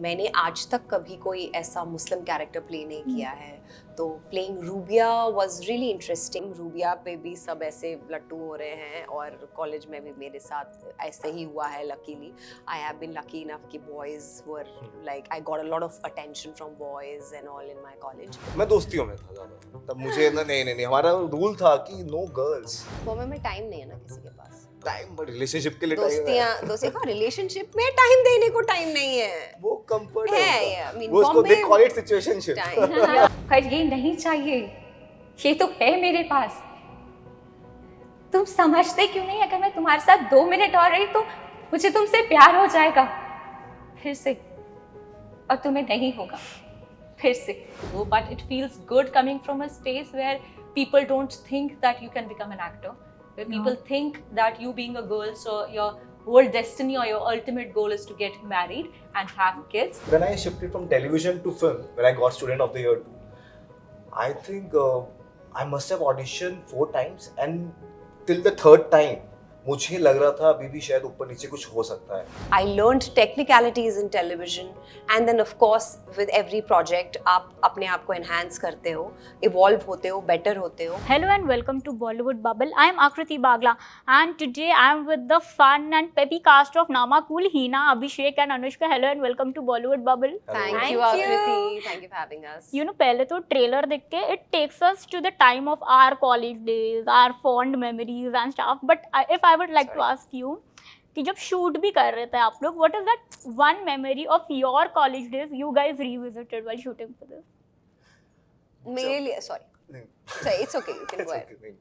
मैंने आज तक कभी कोई ऐसा मुस्लिम कैरेक्टर प्ले नहीं किया है, तो playing rubia was really interesting. Rubia पे भी सब ऐसे लट्टू हो रहे हैं और कॉलेज में भी मेरे साथ ऐसे ही हुआ है। Luckily I have been lucky enough कि boys were like I got a lot of attention from boys and all in my college. मैं दोस्तियों में था ज्यादा, तब मुझे ना नहीं हमारा रूल था कि नो गर्ल्स। बॉम्बे में टाइम नहीं है ना किसी के पास, टाइम रिलेशनशिप के लिए टाइम दोस्तियां का रिलेशनशिप में टाइम देने को टाइम नहीं है। वो कंफर्ट है, है yeah, I mean, वो उसको Bombay- they call it situationship. पर ये नहीं चाहिए, ये तो है मेरे पास। तुम समझते क्यों नहीं? अगर मैं तुम्हारे साथ 2 मिनट और रही तो मुझे तुमसे प्यार हो जाएगा फिर से, और तुम्हें नहीं होगा फिर से। But it feels good coming from a space where people don't think that you can become an actor, where people think that you being a girl, so your whole destiny or your ultimate goal is to get married and have kids. When I shifted from television to film, when I got Student of the Year 2, I think I must have auditioned 4 times, and till the 3rd time मुझे लग रहा था अभी भी शायद ऊपर नीचे कुछ हो सकता है। I learned technicalities in television, and then of course with every project आप अपने आप को enhance करते हो, evolve होते हो, better होते हो। Hello and welcome to Bollywood Bubble. I am Akriti Bagla and today I am with the fun and peppy cast of Nama Cool, Hina, Abhishek and Anushka. Hello and welcome to Bollywood Bubble. Thank Thank you, you. Akriti. Thank you for having us. You know, पहले तो trailer देख के it takes us to the time of our college days, our fond memories and stuff. But if I would like to ask you कि जब shoot भी कर रहे थे आप लोग, what is that one memory of your college days you guys revisited while shooting for this? मेरे लिए sorry, नहीं it's okay, you can it's go ahead. okay, नहीं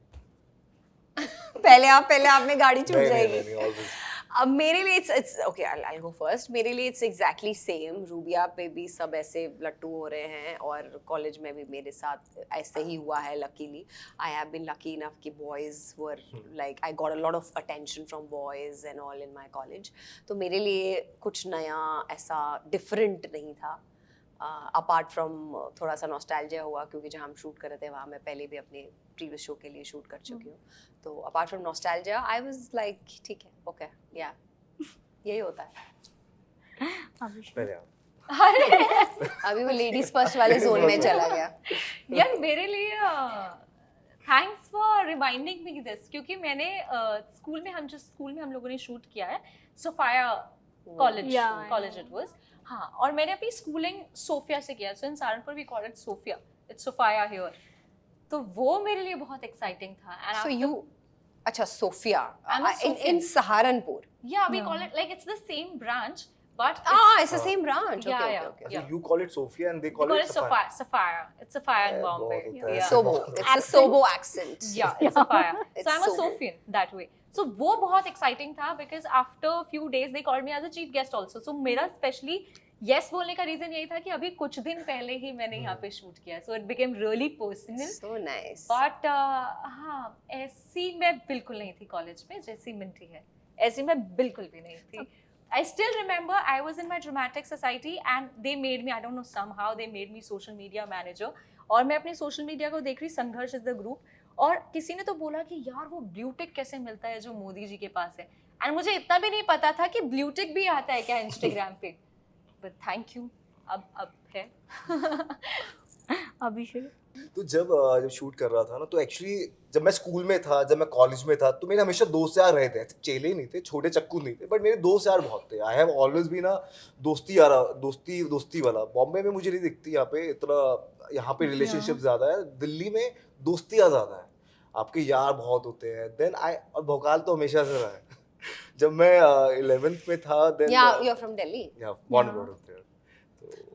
पहले आप में गाड़ी छूट जाएगी। नहीं always अब मेरे लिए it's okay, I'll go first. मेरे लिए it's exactly same. रूबिया पे भी सब ऐसे लट्टू हो रहे हैं और कॉलेज में भी मेरे साथ ऐसे ही हुआ है। Luckily I have been lucky enough कि boys were like I got a lot of attention from boys and all in my college. तो मेरे लिए कुछ नया ऐसा डिफरेंट नहीं था, अपार्ट फ्रॉम थोड़ा सा नॉस्टैल्जिया हुआ क्योंकि जहाँ हम शूट कर रहे थे वहाँ मैं पहले भी अपने प्रीवियस शो के लिए शूट कर चुकी हूँ। तो apart from nostalgia I was like ठीक है, ओके, या यही होता है। पहले आप अभी वो लेडीज फर्स्ट वाले जोन में चला गया। यार मेरे लिए thanks for reminding me this, क्योंकि मैंने स्कूल में हम लोगों ने शूट किया है सोफिया कॉलेज इट वाज। हाँ, और मैंने अपनी स्कूलिंग सोफिया से किया, so in Saharanpur we call it Sophia, it's Sophia here. तो वो मेरे लिए बहुत एक्साइटिंग था। सो यू अच्छा Sophia I'm a in Sophian. Saharanpur. या we call it like it's the same branch but It's the same branch. Yeah, Okay, yeah. okay. So you call it Sophia and they we call call it it Sapphire. Sapphire. It's Sapphire in Yeah, Bombay. बहुत होता है। Yeah. Sobo. It's a Sobo accent. Yeah, it's Sapphire. It's So I'm a Sobo. Sophian that way. So वो बहुत exciting था because after a few days they called me as a chief guest also. So मेरा specially yes बोलने का reason यही था कि अभी कुछ दिन पहले ही मैंने यहाँ पे shoot किया, so it became really personal. So nice. But हाँ, ऐसी मैं बिल्कुल नहीं थी कॉलेज में जैसी मिंटी है, ऐसी मैं बिल्कुल भी नहीं थी। I still remember I was in my dramatic society and they made me, I don't know, somehow they made me social media manager, और मैं अपनी social media को देख रही, संघर्ष is the group, और किसी ने तो बोला कि यार वो ब्लू टिक कैसे मिलता है जो मोदी जी के पास है, एंड मुझे इतना भी नहीं पता था कि ब्लू टिक भी आता है क्या इंस्टाग्राम पे, बट थैंक यू, अब है। अभिषेक तो जब शूट कर रहा था ना, तो एक्चुअली जब मैं स्कूल में था, जब मैं कॉलेज में था, तो मेरे हमेशा दोस्त यार रहे थे। चेले ही नहीं थे, छोटे चक्कू नहीं थे, बट मेरे दोस्त यार बहुत थे। I have always been a दोस्ती वाला। बॉम्बे में मुझे नहीं दिखती यहाँ पे इतना, यहाँ पे रिलेशनशिप ज्यादा है, दिल्ली में दोस्तियाँ ज्यादा है, आपके यार बहुत होते हैं। देन और भोकाल तो हमेशा से रहा है। जब मैं 11th में था, then You're from Delhi. Born होते हैं,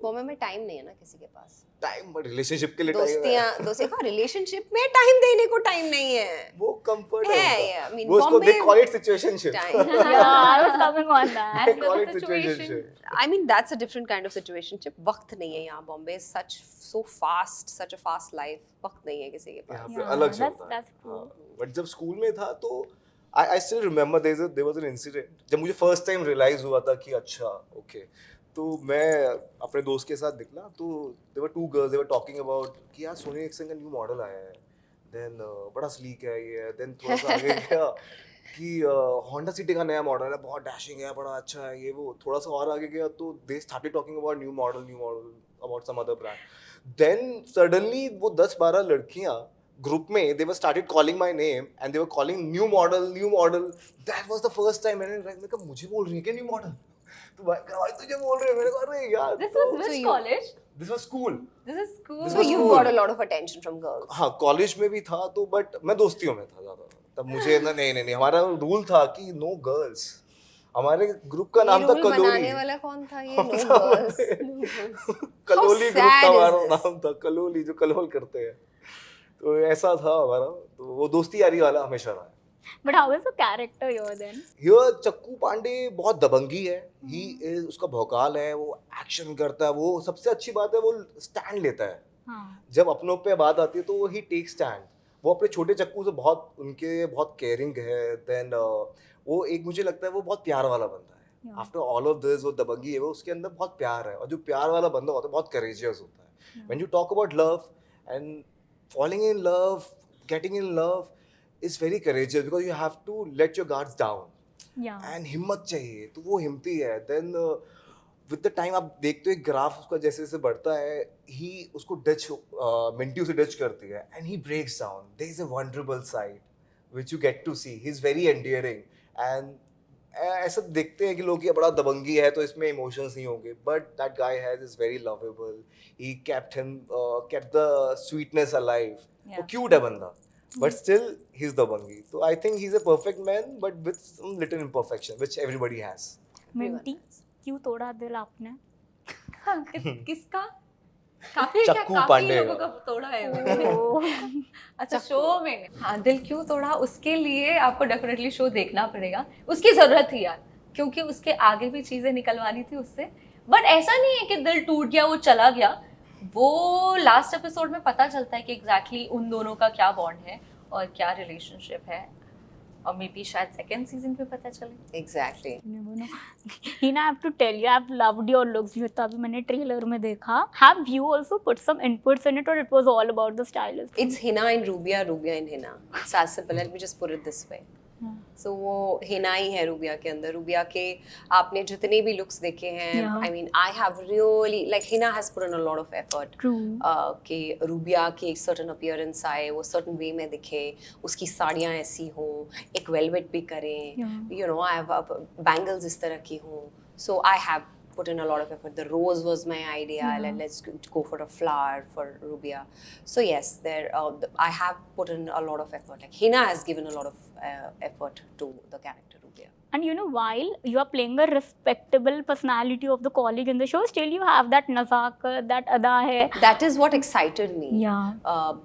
बॉम्बे में टाइम नहीं है ना किसी के पास। टाइम रिलेशनशिप के लिए टाइम दोस्तियां का रिलेशनशिप में टाइम देने को टाइम नहीं है। वो कंफर्ट है, है yeah, I mean, वो उसको Bombay- they call it situationship yeah, I was coming on that. they call it That's the situation. situationship I mean that's a different kind of situationship. वक्त नहीं है यहाँ Bombay, so fast, such a fast life. वक्त नहीं है किसी के पास। यहाँ पे Yeah, अलग से that's- होता है। that's cool. बट जब स्कूल में था तो I still remember there was an incident जब मुझे फर्स्ट टाइम रियलाइज हुआ था कि अच्छा ओके। तो मैं अपने दोस्त के साथ निकला, तो there were 2 girls, they were talking about कि यार सोनी एक्सन का न्यू मॉडल आया है, देन बड़ा स्लीक है ये, देन थोड़ा सा आगे गया कि होंडा सिटी का नया मॉडल है, बहुत डैशिंग है, बड़ा अच्छा है, ये वो। थोड़ा सा और आगे गया तो they started talking about new model about some other brand. Then suddenly वो 10-12 लड़कियां ग्रुप में they were started calling my name and they were calling new model. That was the first time मैंने कहा मुझे बोल रही है क्या न्यू मॉडल? तो भाई तुझे बोल रहे हैं। मैंने कहा अरे यार This was which college? This was school. This is school. This So was you cool. got a lot of attention from girls. हाँ कॉलेज में भी था तो, बट मैं दोस्तियों में था ज्यादा। तब मुझे ना नहीं हमारा रूल था कि नो गर्ल्स। हमारे ग्रुप का नाम था ये rule कलोली। बनाने वाला कौन था ये? No girls. No girls. कलोली How group का sad is हमारा this? नाम था, कलोली, जो कलोल करते हैं। तो ऐसा था हमारा, तो वो दोस्ती यारी वाला हमेशा रहा है। But how is the character here then? ये चक्कू पांडे बहुत दबंगी है, ही इज, उसका भौकाल है, वो एक्शन करता है, वो सबसे अच्छी बात है वो स्टैंड लेता है। हाँ. जब अपनों पे बात आती है तो वो ही टेक स्टैंड। वो अपने छोटे चक्कू से बहुत केयरिंग है। देन वो एक, मुझे लगता है वो बहुत प्यार वाला बंदा है। Yeah. After all of this वो दबंगी है, वो उसके अंदर बहुत प्यार है, और जो प्यार वाला बंदा होता है बहुत करेजियस होता है। When you talk about love and falling in love, getting in love is very courageous because you have to let your guards down. Yeah. And हिम्मत चाहिए, तो वो हिम्मती है। Then with the time आप देखते हो एक ग्राफ उसका जैसे जैसे बढ़ता है, ही उसको डच मिंटी उसे डच करती है and he breaks down. There is a vulnerable side which you get to see. He is very endearing and ऐसा देखते हैं कि लोग ये बड़ा दबंगी है तो इसमें इमोशंस नहीं होंगे, but that guy has is very lovable. He kept the sweetness alive. वो क्यूट है बंदा, but still he's दबंगी। तो I think he's a perfect man but with some little imperfection which everybody has. Minty, क्यों तोड़ा दिल आपने? हाँ, किसका? काफी चक्कू पांडे लोगों का तोड़ा है मैंने। Oh. अच्छा, शो में। हाँ, दिल क्यों तोड़ा, उसके लिए आपको डेफिनेटली शो देखना पड़ेगा। उसकी जरूरत थी यार, क्योंकि उसके आगे भी चीजें निकलवानी थी उससे। बट ऐसा नहीं है कि दिल टूट गया, वो चला गया। वो लास्ट एपिसोड में पता चलता है कि एग्जैक्टली उन दोनों का क्या बॉन्ड है और क्या रिलेशनशिप है, और मे बी शायद सेकंड सीजन पे पता चले। Exactly. Hina, I have to tell you, I've loved your looks. जो तभी मैंने ट्रेलर में देखा. Have you also put some inputs in it, or it was all about the stylist? It's Hina and Rubia and Hina. It's as simple. Let me just put it this way. So वो हिना ही है रूबिया के अंदर। रूबिया के आपने जितने भी looks देखे हैं, Yeah. I mean, I have really, like, Hina has put in a lot of effort. True. कि रूबिया की एक certain appearance आए, वो certain way में दिखे, उसकी साड़ियाँ ऐसी हों, एक velvet भी करें, Yeah. you know, I have bangles इस तरह की हों. So I have put in a lot of effort. The rose was my idea. Yeah. Let's go for a flower for Rubia. So yes, I have put in a lot of effort. Like Hina has given a lot of effort to the character Rubia. And you know, while you are playing a respectable personality of the colleague in the show, still you have that nazakat, that ada hai. That is what excited me. Yeah.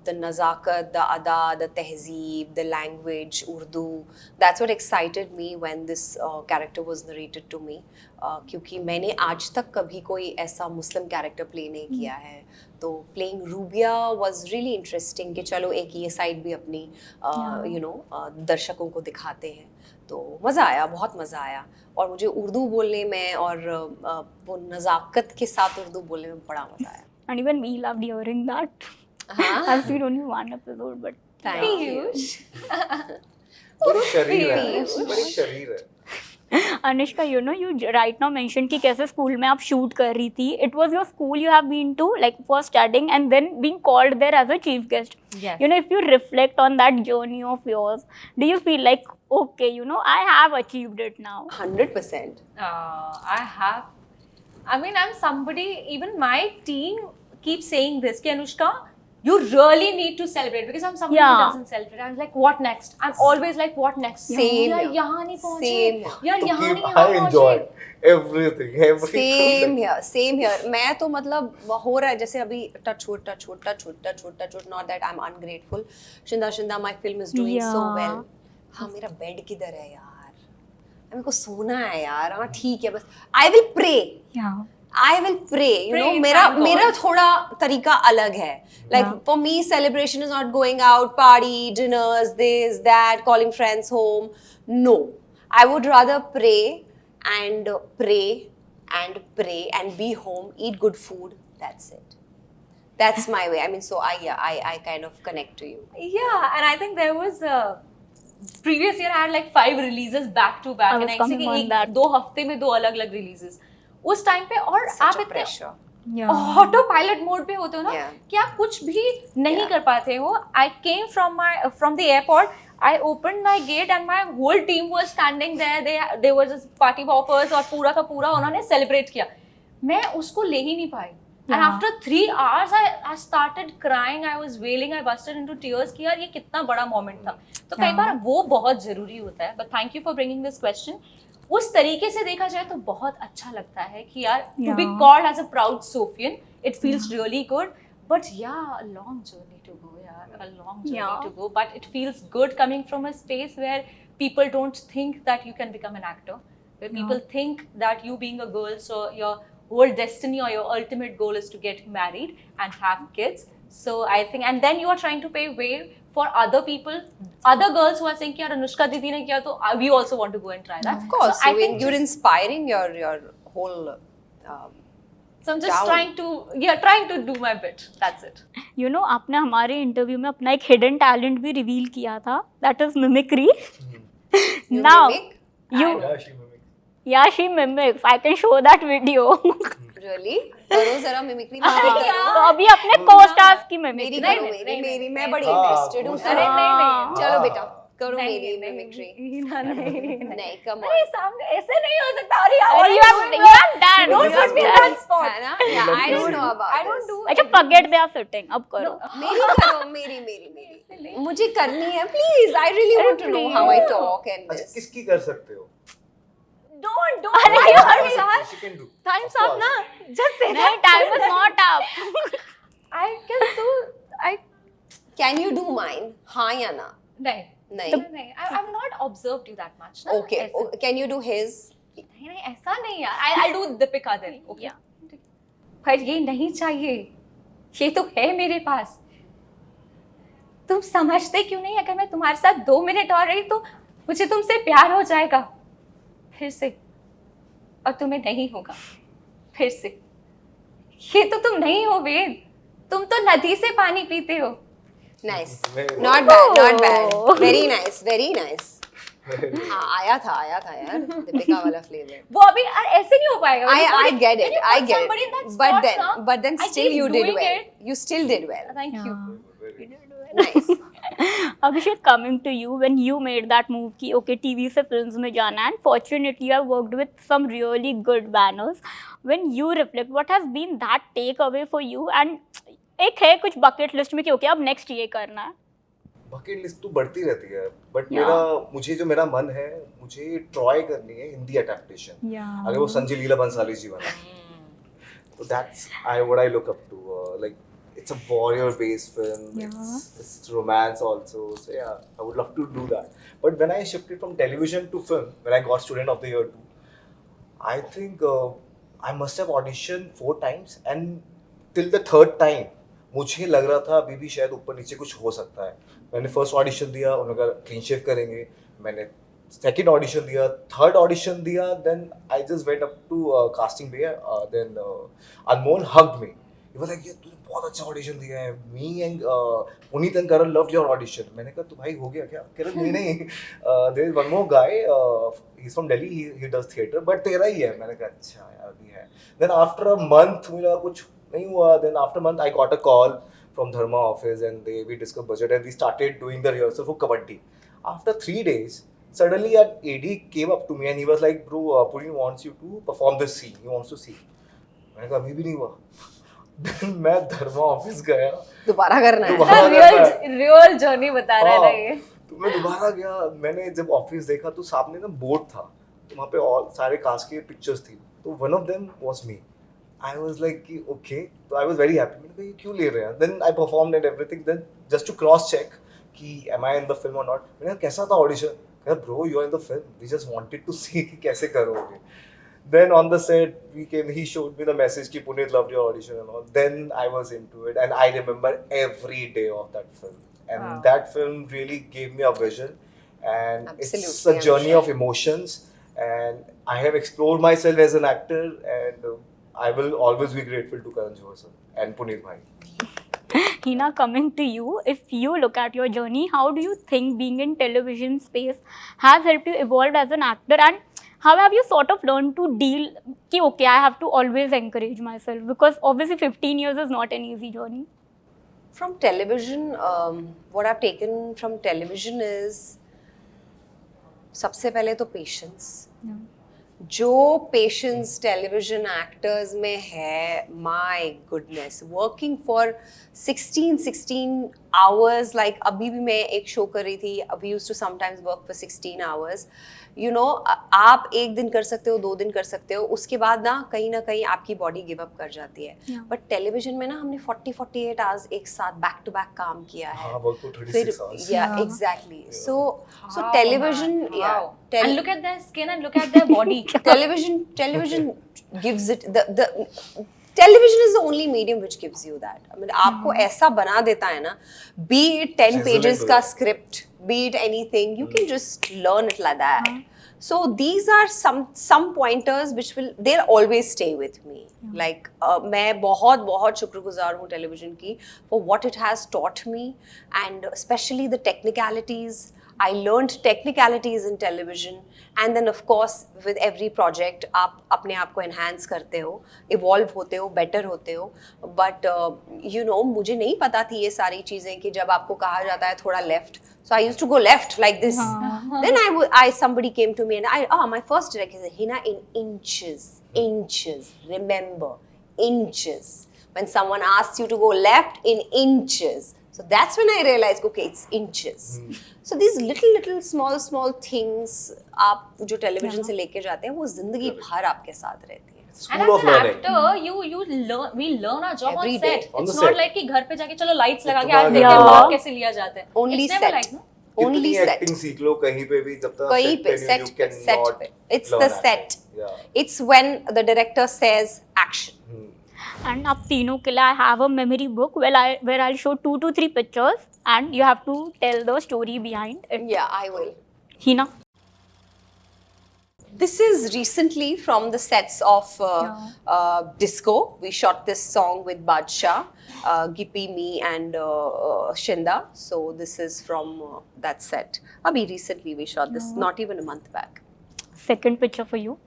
The nazakat, the ada, the tehzeeb, the language, Urdu. That's what excited me when this character was narrated to me. क्योंकि मैंने आज तक कभी कोई ऐसा मुस्लिम character play नहीं किया है, तो playing rubia was really interesting कि चलो एक ये साइड भी अपनी यू नो दर्शकों को दिखाते हैं। तो मज़ा आया, बहुत मज़ा आया। और मुझे उर्दू बोलने में और वो नज़ाकत के साथ उर्दू बोलने में बड़ा मज़ा आया। And even we loved hearing that. हाँ। I've seen only one episode, but Thank you. बड़ी शरीर है, बड़ी शरीर है। Anushka, you know, you right now mentioned कि कैसे स्कूल में आप शूट कर रही थी. It was your school you have been to, like for studying, and then being called there as a chief guest. Yes. You know, if you reflect on that journey of yours, do you feel like, okay, you know, I have achieved it now? 100%. I mean, I'm somebody, even my team keeps saying this, कि Anushka, you really need to celebrate, because I'm somebody Yeah. who doesn't celebrate. I'm like, what next? I'm always like, what next? Same यार here. यहाँ नहीं पहुँचे, Same. यार तो यहाँ keep, नहीं यहाँ I enjoy पहुँचे। everything. Same here. मैं तो मतलब हो रहा है जैसे अभी touch wood. Not that I'm ungrateful. Shinda, my film is doing so Yeah. well. हाँ, मेरा बेड किधर है यार? मेरे को सोना है यार। हाँ ठीक है, बस I will pray. Yeah. I will pray. You Pray, know, thank God. मेरा थोड़ा तरीका अलग है. Like Yeah. for me, celebration is not going out, party, dinners, this, that, calling friends home. No, I would rather pray and be home, eat good food. That's it. That's my way. I mean, so I kind of connect to you. Yeah, and I think there was previous year I had like 5 releases back to back I was and ऐसे coming कि on एक that. 2 हफ्ते में 2 अलग-अलग releases उस time पे, और Such आप a इतने pressure. ऑटो पायलट मोड पे होते हो ना Yeah. कि आप कुछ भी नहीं Yeah. कर पाते हो. I came from the airport. I opened my gate and my whole team was standing there. They were just party poppers और पूरा का पूरा उन्होंने celebrate किया. मैं उसको ले ही नहीं पाई. And Yeah. after 3 hours, I started crying. I was wailing. I busted into tears कि यार ये कितना बड़ा moment था. तो कई Yeah. बार वो बहुत जरूरी होता है. But thank you for bringing this question. उस तरीके से देखा जाए तो बहुत अच्छा लगता है कि यार to be Yeah. called as a proud Sophian, it feels really good. But yeah, a long journey to go, yaar. A long journey Yeah. to go. But it feels good coming from a space where people don't think that you can become an actor. Where people think that you being a girl, so your whole destiny or your ultimate goal is to get married and have kids. So I think, and then you are trying to pave way for other people, other girls who are saying कि यार अनुष्का दीदी ने किया तो we also want to go and try that. Of course, So I think you're inspiring your whole. so I'm just down. trying to do my bit. That's it. You know, आपने हमारे interview में अपना एक hidden talent भी reveal किया था, that is mimicry. You Now mimic? you Yeah, she mimics. yeah, she mimics. I can show that video. Really? करो जरा मिमिक्री तो अभी अपने co-stars की मेरी मिमिक्री. करो नहीं, मेरी नहीं, मेरी मैं नहीं, बड़ी हाँ, इंटरेस्टेड हूँ. वो अरे नहीं, चलो हाँ। बेटा करो नहीं, मेरी नहीं, मिमिक्री. नहीं. नहीं कम अरे सामने ऐसे नहीं हो सकता. अरे यार, Or you have done. Don't put me in that spot. है ना? Yeah, I don't know about I don't this. do. अच्छा, forget they are sitting. अब करो. मेरी करो मेरी मुझे करनी है please. I really want to know how I talk and अच्छा this. किसकी कर सकते हो? Don't. अरे यार, She can do. Time's Of up ना. course. Just say नहीं, time is not up. I can do. I Can you do mine? हाँ या ना? नहीं. नहीं. नहीं. I've not observed you that much. ना. Okay. ऐसे. Can you do his? नहीं ऐसा नहीं यार. I'll do Deepika then. Okay. पर ये नहीं चाहिए. ये तो है मेरे पास. तुम समझते क्यों नहीं? अगर मैं तुम्हारे साथ 2 मिनट और रही तो मुझे तुमसे प्यार हो जाएगा. फिर से. और तुम्हें नहीं होगा. फिर से. ये तो तुम नहीं हो वेद. तुम तो नदी से पानी पीते हो. Nice. Very Not bad. Not bad. Oh. Very nice. Very nice. हाँ आया था यार दीपिका वाला फ्लेवर. वो अभी ऐसे नहीं हो पाएगा. I get it. When you I put get somebody in that it. spot, But then I still keep you did doing well. it. You still did well. Thank you. Nice. Abhishek, coming to you, when you made that move कि okay TV से films में जाना, and fortunately you have worked with some really good banners. When you reflect, what has been that takeaway for you? And एक है कुछ bucket list में कि okay अब next ये करना है. बकेट लिस्ट तो बढ़ती रहती है बट Yeah. मुझे जो मेरा मन है मुझे ट्राई करनी है हिंदी अडेप्टेशन. Yeah. अगर वो संजय लीला बंसाली जी बना तो that's what I look up to. Like it's a warrior based film. Yeah. It's romance also. So yeah, I would love to do that. But when I shifted from television to film, when I got Student of the Year too, I think I must have auditioned 4 times and till the 3rd time मुझे लग रहा था अभी भी शायद ऊपर नीचे कुछ हो सकता है. मैंने फर्स्ट ऑडिशन दिया, उन्होंने कहा क्लीन शेव करेंगे. मैंने सेकंड ऑडिशन दिया, थर्ड ऑडिशन दिया, then I just went up to casting पे. Then Anmol hugged me. He was like, तूने बहुत अच्छा ऑडिशन दिया है. Me and Puneet and Karan loved your audition. मैंने कहा तो भाई हो गया क्या? कह रहे नहीं. There is one more guy. He's from Delhi. He does theatre. But तेरा ही है. मैंने कहा अच्छा यार भी है. Then after a month मुझे लगा कुछ नहीं हुआ. Then after a month I got a call from Dharma office and we discussed budget and we started doing the rehearsal for Kabaddi. After 3 days, suddenly an AD came up to me and he was like, bro, Puneet wants you to perform this scene. He wants to see. मैंने कहा अभी भी नहीं हुआ. मैं धर्मा office गया. दोबारा करना है. दोबारा करना है. रियल जर्नी बता रहा है ना ये. तो मैं दोबारा गया. मैंने जब ऑफिस देखा तो सामने ना बोर्ड था तो वहाँ पे और सारे कास्ट के पिक्चर्स थी. तो one of them was me. I was like कि ओके. तो आई वाज वेरी हैप्पी. मैंने कहा ये क्यों ले रहे हैं. Then I performed and everything. Then just to cross check कि am I in the film और नॉट. मैंने कहा कैसा था ऑडिशन. कहा bro you are in the film. We just wanted to see कि कैसे करोगे. Then on the set, he showed me the message कि Puneet loved your audition and all. Then I was into it and I remember every day of that film. And Wow. that film really gave me a vision. And it's Absolutely, a I'm journey sure. of emotions. And I have explored myself as an actor and I will always be grateful to Karan Johar sir and Puneet bhai. Hina, coming to you, if you look at your journey, how do you think being in television space has helped you evolve as an actor, and how have you sort of learned to deal ki okay, I have to always encourage myself, because obviously 15 years is not an easy journey. From television, what I've taken from television is सबसे पहले तो patience. जो patience television actors में है, my goodness, working for 16 hours. Like अभी भी मैं एक शो कर रही थी, अभी used to sometimes work for 16 hours. You know, आप एक दिन कर सकते हो, 2 दिन कर सकते हो, उसके बाद ना कहीं आपकी बॉडी गिव अप कर जाती है. बट टेलीविजन में ना हमने 40-48 आवर्स एक साथ बैक टू बैक काम किया है. फिर या एग्जैक्टली. सो टेलीविजन, या And look at their skin and look at their body. television gives it the television is the only medium which gives you that. I mean, आपको ऐसा बना देता है ना, be it 10 pages का script, be it anything, you can just learn it like that. So these are some pointers which they'll always stay with me. Like मैं बहुत शुक्रगुजार हूँ television की for what it has taught me, and especially the technicalities. I learned technicalities in television, and then of course with every project आप अपने आप को enhance करते हो, evolve होते हो, better होते हो. But you know, मुझे नहीं पता थी ये सारी चीज़ें कि जब आपको कहा जाता है थोड़ा left, so I used to go left like this. Then somebody came to me and my first director said, Hina, in inches, remember, inches. When someone asks you to go left, in inches. So that's when I realized, okay, it's inches. So these little small things आप जो television से लेके जाते हैं, वो जिंदगी भर आपके साथ रहती है. And School as of an learning. actor, we learn our job Every on set. day. On the It's not set. like कि घर पे जाके चलो lights लगा के इतना आज देखते हैं ज्यादा. work कैसे लिया जाता है. Only It's never set. like, no? Only कितनी set. एक्टिंग सीख लो कहीं पे भी, जब तक कहीं पे set set पे. It's the set. Yeah. It's when the director says action. And आप तीनों के लिए I have a memory book where I'll show 2 to 3 pictures and you have to tell the story behind it. Yeah, I will. Hina. This is recently from the sets of Disco. We shot this song with Badshah, Gippy, me, and Shinda. So this is from that set. Abhi recently we shot this, not even a month back. Second picture for you.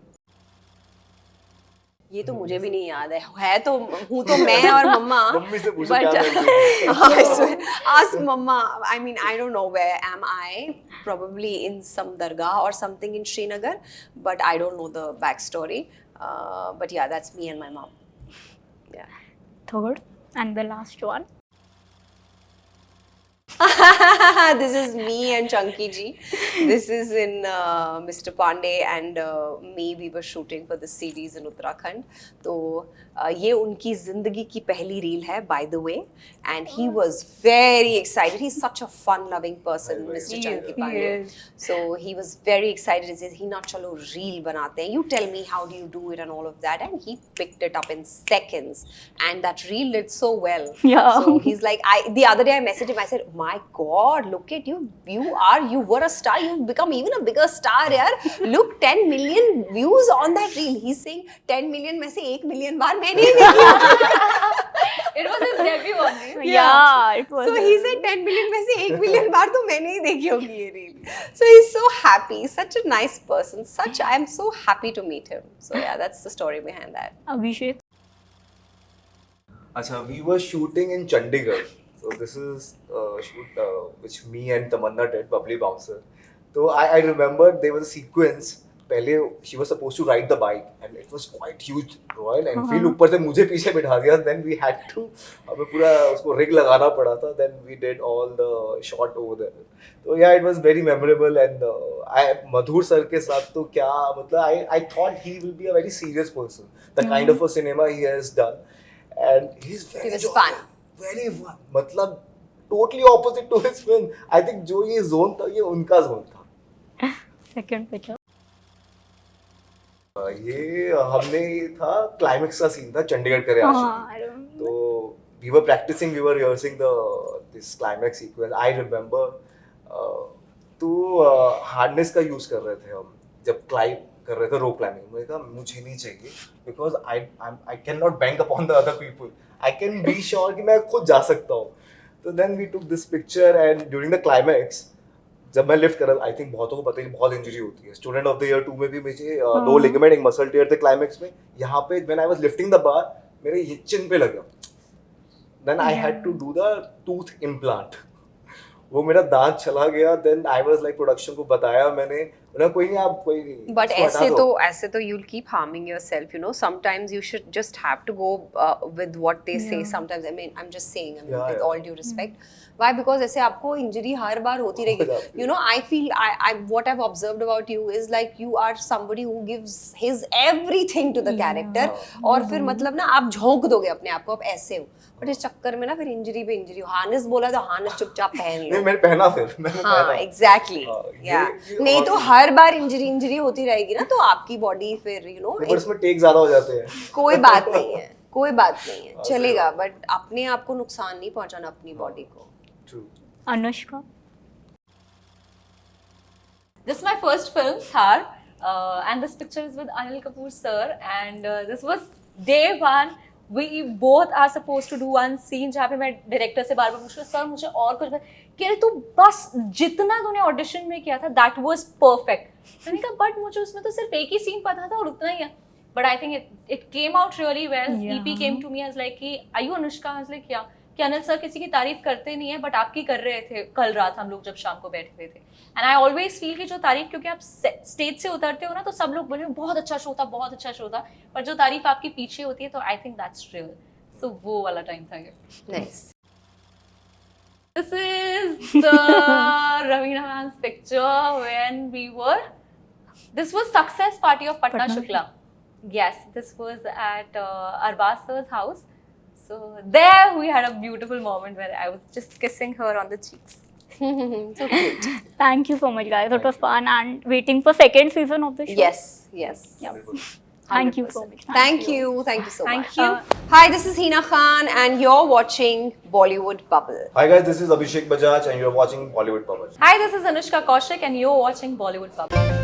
ये तो मुझे भी नहीं याद है तो हूँ तो मैं और मम्मा. मम्मी से पूछो But क्या करती है. ask mama. I mean, I don't know where am I. Probably in some dargah or something in Srinagar, but I don't know the backstory. But yeah, that's me and my mom. Yeah. Third and the last one. This is me and Chunky ji. This is in Mr. Pandey and me. We were shooting for the series in Uttarakhand. तो ये उनकी जिंदगी की पहली reel है, by the way. And he was very excited. He's such a fun-loving person, Mr. Chunky Pandey. So he was very excited. He said, "Hina, chalo reel banate hain. You tell me how do you do it and all of that." And he picked it up in seconds. And that reel did so well. Yeah. So he's like, the other day I messaged him. I said, "My God, look at you. You were a star. You've become even a bigger star, yaar. Look, 10 million views on that reel." He's saying 10 million में से 1 million बार मैंने ही देखी. It was his debut only. Yeah, it was. So he said 10 million में से 1 million बार तो मैंने ही देखी होगी ये reel. So he's so happy. Such a nice person. I am so happy to meet him. So yeah, that's the story behind that. Abhishek. अच्छा, we were shooting in Chandigarh. So this is shoot which me and Tamanna did, Bubbly Bouncer. So I remember there was a sequence. पहले she was supposed to ride the bike and it was quite huge, Royal Enfield. ऊपर से मुझे पीछे बिठा दिया. Then we had to हमें पूरा उसको rig लगाना पड़ा था. Then we did all the shot over there. So yeah, it was very memorable. And Madhur sir के साथ तो क्या मतलब I thought he will be a very serious person. The kind of a cinema he has done. And he's very He was fun. Very fun. मतलब totally opposite to his film. I think जो ये zone था ये उनका zone था. Second picture. ये हमने था क्लाइमेक्स का सीन था चंडीगढ़ करे आशिकी. तो we were practicing, we were rehearsing this climax sequence. I remember तो हार्नेस का यूज कर रहे थे हम जब क्लाइम कर रहे थे रोप क्लाइंबिंग. मैंने कहा मुझे नहीं चाहिए because I can not bank upon the other people. I can be sure कि मैं खुद जा सकता हूँ. तो then we took this picture and during the climax जब मैं लिफ्ट कर रहा, आई थिंक बहुतों को पता है कि बहुत इंजरी होती है. स्टूडेंट ऑफ द ईयर 2 में भी मुझे लो लिगामेंट, एक मसल टेयर थे क्लाइमैक्स में. यहाँ पे when I was lifting the bar मेरे ये चिन पे लगा. Then I had to do the tooth implant. वो मेरा दांत चला गया. Then I was like production को बताया मैंने, कोई नहीं आप कोई नहीं. But इसको हटा दो. ऐसे तो you'll keep harming yourself, you know. Sometimes you should just have to go with what they say. Sometimes, I mean, I'm just saying, I mean, Yeah, with yeah. all due respect. Why? Because ऐसे आपको injury हर बार होती रहेगी. You know, I feel what I've observed about you is like you are somebody who gives his everything to the character. और फिर मतलब ना आप झोंक दोगे अपने आप को, आप ऐसे हो. बट इस चक्कर में ना फिर इंजरी पे इंजरी. हार्नेस बोला तो हार्नेस चुपचाप पहन लो. नहीं मैंने पहना फिर मैंने हाँ पहना. एग्जैक्टली. हाँ, या ये नहीं और- तो हर बार इंजरी होती रहेगी ना तो आपकी बॉडी फिर यू नो ऊपर इसमें टेक ज्यादा हो जाते हैं. कोई बात नहीं है, कोई बात नहीं है, हाँ, चलेगा. बट अपने आप को नुकसान नहीं पहुंचाना अपनी बॉडी को. True. Anushka. This is my first film, Thar, and this picture is with Anil Kapoor sir, and this was day one. We both are supposed to do one scene जहाँ पे मैं डायरेक्टर से बार बार पूछ रही हूँ, sir मुझे और कुछ कह रहे तू बस जितना तूने ऑडिशन में किया था दैट वाज परफेक्ट. मैंने कहा बट मुझे उसमें तो सिर्फ एक ही सीन पता था और उतना ही है. But I think it came out really well. EP came to me as like कि are you Anushka? I was like yeah कि अनिल सर किसी की तारीफ करते नहीं है बट आपकी कर रहे थे कल रात हम लोग जब शाम को बैठे हुए थे. एंड आई ऑलवेज फील कि जो तारीफ, क्योंकि आप स्टेज से उतरते हो ना तो सब लोग बोले बहुत अच्छा शो था, बहुत अच्छा शो था, पर जो तारीफ आपकी पीछे होती है तो आई थिंक दैट्स रियल. सो वो वाला टाइम था ये. Nice. This is the Ravina Man's picture when we were. This was success party of Patna Shukla. Yes, this was at Arbaz sir's house. So there we had a beautiful moment where I was just kissing her on the cheeks. So cute. Thank you so much, guys. It was fun and waiting for second season of the show. Yes, yes. Yeah. Thank you so much. Thank you so much. Thank you. Hi, this is Hina Khan and you're watching Bollywood Bubble. Hi guys, this is Abhishek Bajaj and you're watching Bollywood Bubble. Hi, this is Anushka Kaushik and you're watching Bollywood Bubble.